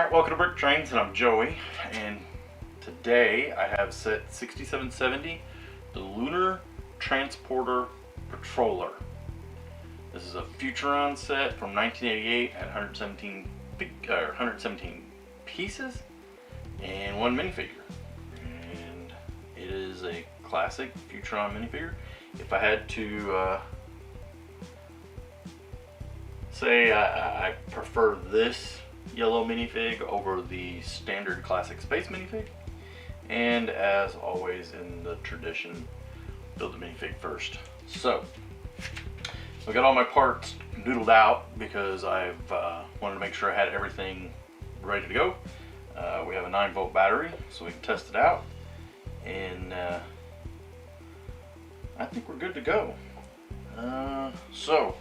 Alright, welcome to BrickTrains, and I'm Joey, and today I have set 6770, the Lunar Transporter Patorler. This is a Futuron set from 1988 at 117 pieces and one minifigure. And it is a classic Futuron minifigure. If I had to say I prefer this yellow minifig over the standard classic space minifig, and as always in the tradition, build the minifig first. So I got all my parts noodled out because I've wanted to make sure I had everything ready to go. We have a 9-volt battery so we can test it out, and I think we're good to go. So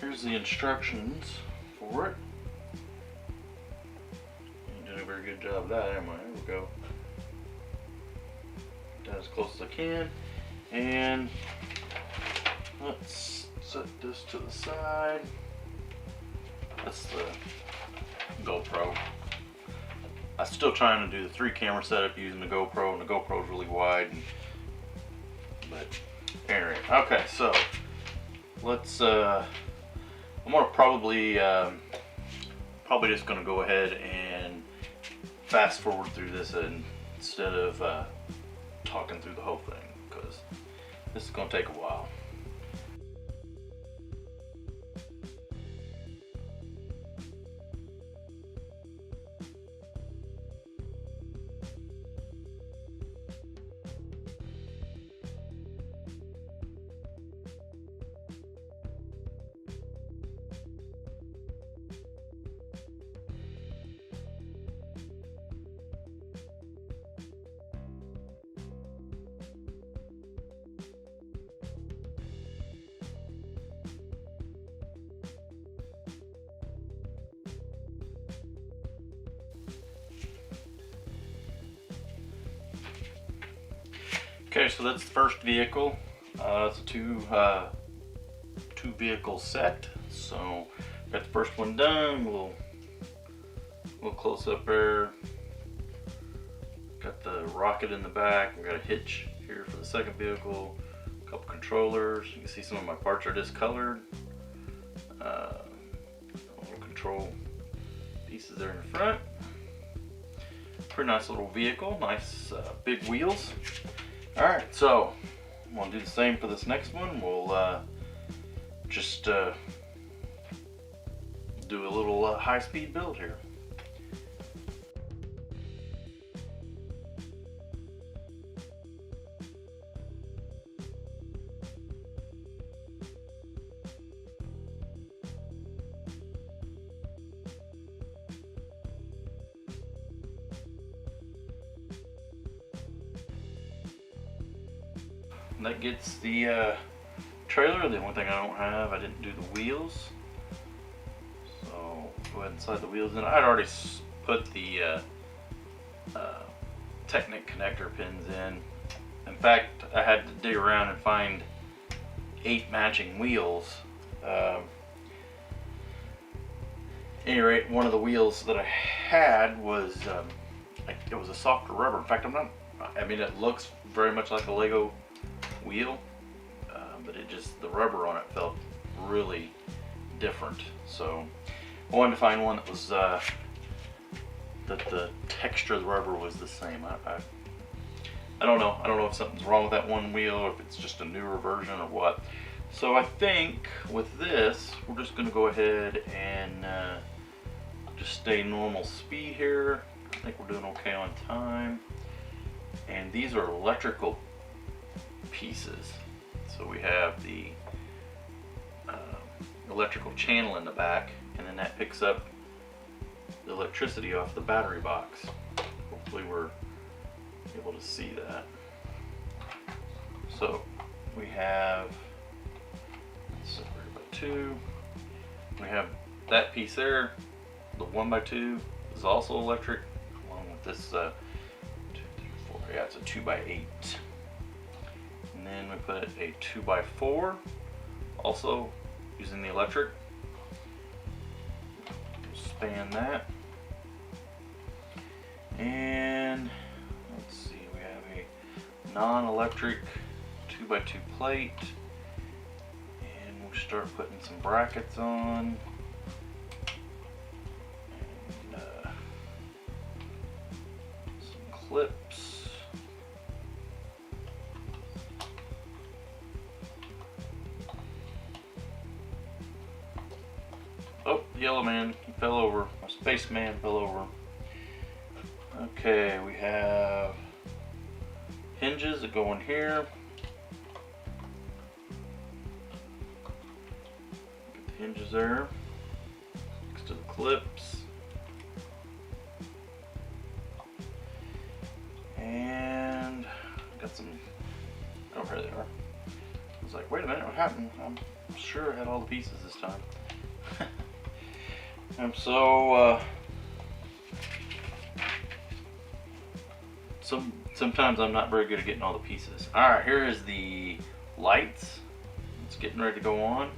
here's the instructions for it. Did a very good job of that, am I? There we go. Get that as close as I can. And let's set this to the side. That's the GoPro. I'm still trying to do the 3-camera setup using the GoPro, and the GoPro is really wide. But anyway, okay, so let's. I'm gonna probably just gonna go ahead and fast forward through this instead of talking through the whole thing, because this is going to take a while. Okay, so that's the first vehicle. It's a two vehicle set. So got the first one done. We'll close up there. Got the rocket in the back. We got a hitch here for the second vehicle. A couple controllers. You can see some of my parts are discolored. Little control pieces there in the front. Pretty nice little vehicle. Nice big wheels. Alright, so I'm going to do the same for this next one. We'll just do a little high-speed build here. That gets the trailer. The only thing I don't have, I didn't do the wheels. So go ahead and slide the wheels in. I'd already put the Technic connector pins in. In fact, I had to dig around and find 8 matching wheels. At any rate, one of the wheels that I had was it was a softer rubber. In fact, I mean, it looks very much like a Lego wheel, but the rubber on it felt really different. So I wanted to find one that was that the texture of the rubber was the same. I don't know. I don't know if something's wrong with that one wheel, or if it's just a newer version or what. So I think with this, we're just going to go ahead and just stay normal speed here. I think we're doing okay on time. And these are electrical pieces. So we have the electrical channel in the back, and then that picks up the electricity off the battery box. Hopefully we're able to see that. So we have separated by 2. We have that piece there. The 1x2 is also electric, along with this 2, 3, 4. Yeah, it's a 2x8. And then we put a 2x4, also using the electric. Span that. And let's see, we have a non-electric 2x2 plate, and we'll start putting some brackets on, and some clips. Oh, yellow man, he fell over. My spaceman fell over. Okay, we have hinges that go in here. Get the hinges there next to the clips. And got some, oh, here they are. I was like, wait a minute, what happened? I'm sure I had all the pieces this time. And so, sometimes I'm not very good at getting all the pieces. Alright, here is the lights. It's getting ready to go on.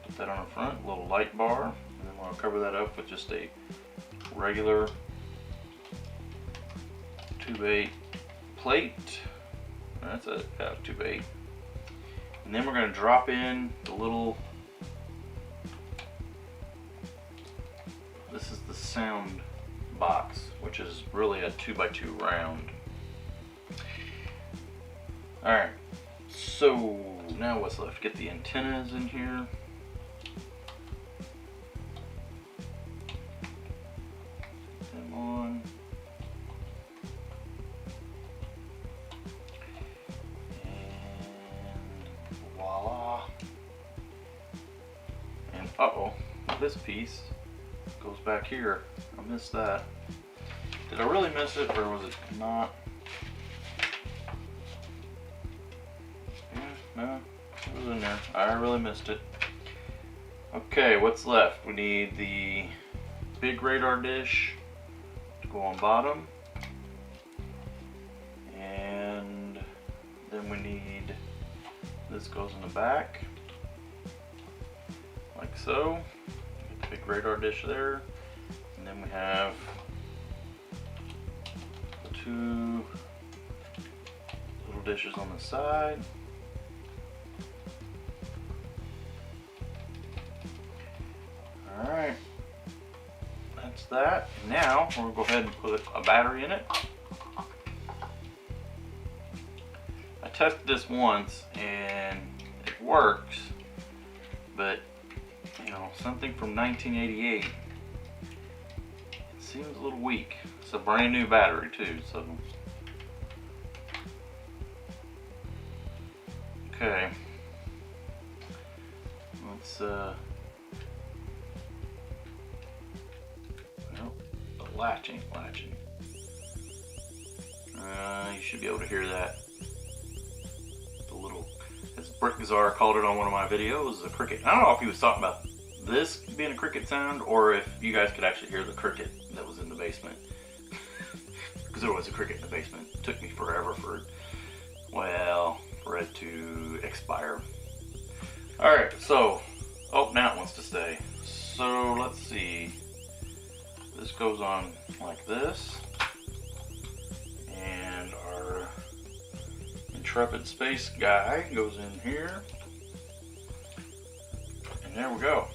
Put that on the front, a little light bar. And then I'll cover that up with just a regular 2x8 plate. That's a 2x8. And then we're going to drop in the little, this is the sound box, which is really a 2x2 round. Alright, so now what's left? Get the antennas in here. Put them on. And voila. And uh-oh, this piece goes back here. I missed that. Did I really miss it, or was it not? Yeah, no, it was in there. I really missed it. Okay, what's left? We need the big radar dish to go on bottom. And then we need, this goes in the back. Like so. Get the big radar dish there. And then we have the two little dishes on the side. Alright, that's that. Now we'll go ahead and put a battery in it. I tested this once and it works, but you know, something from 1988, it seems a little weak. It's a brand new battery too, so. Okay. Let's nope, the latch ain't latching. You should be able to hear that. The little, as BrickTrains called it on one of my videos, a cricket. I don't know if he was talking about this being a cricket sound, or if you guys could actually hear the cricket that was in the basement. Because there was a cricket in the basement. It took me forever for it to expire. Alright, so, oh, now it wants to stay. So, let's see. This goes on like this. And our intrepid space guy goes in here. And there we go.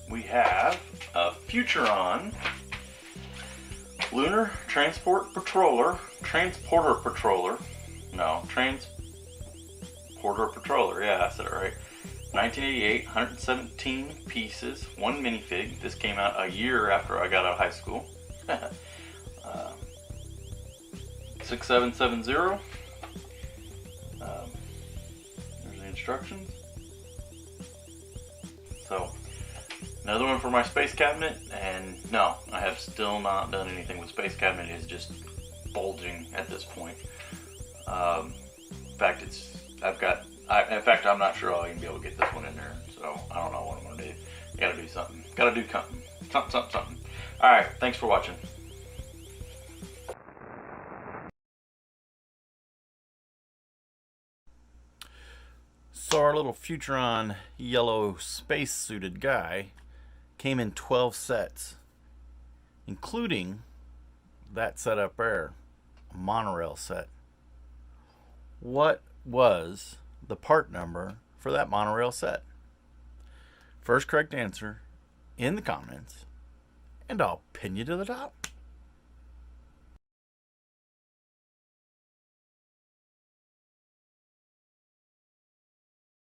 We have a Futuron Lunar Transporter Patorler. Yeah, I said it right. 1988, 117 pieces, one minifig. This came out a year after I got out of high school. 6770. There's the instructions. So, another one for my space cabinet, and no, I have still not done anything with space cabinet. It's just bulging at this point. In fact, in fact, I'm not sure I'll even be able to get this one in there. So I don't know what I'm gonna do. Gotta do something. Gotta do something. All right, thanks for watching. So our little Futuron yellow space-suited guy came in 12 sets, including that set up there, a monorail set. What was the part number for that monorail set? First correct answer in the comments, and I'll pin you to the top.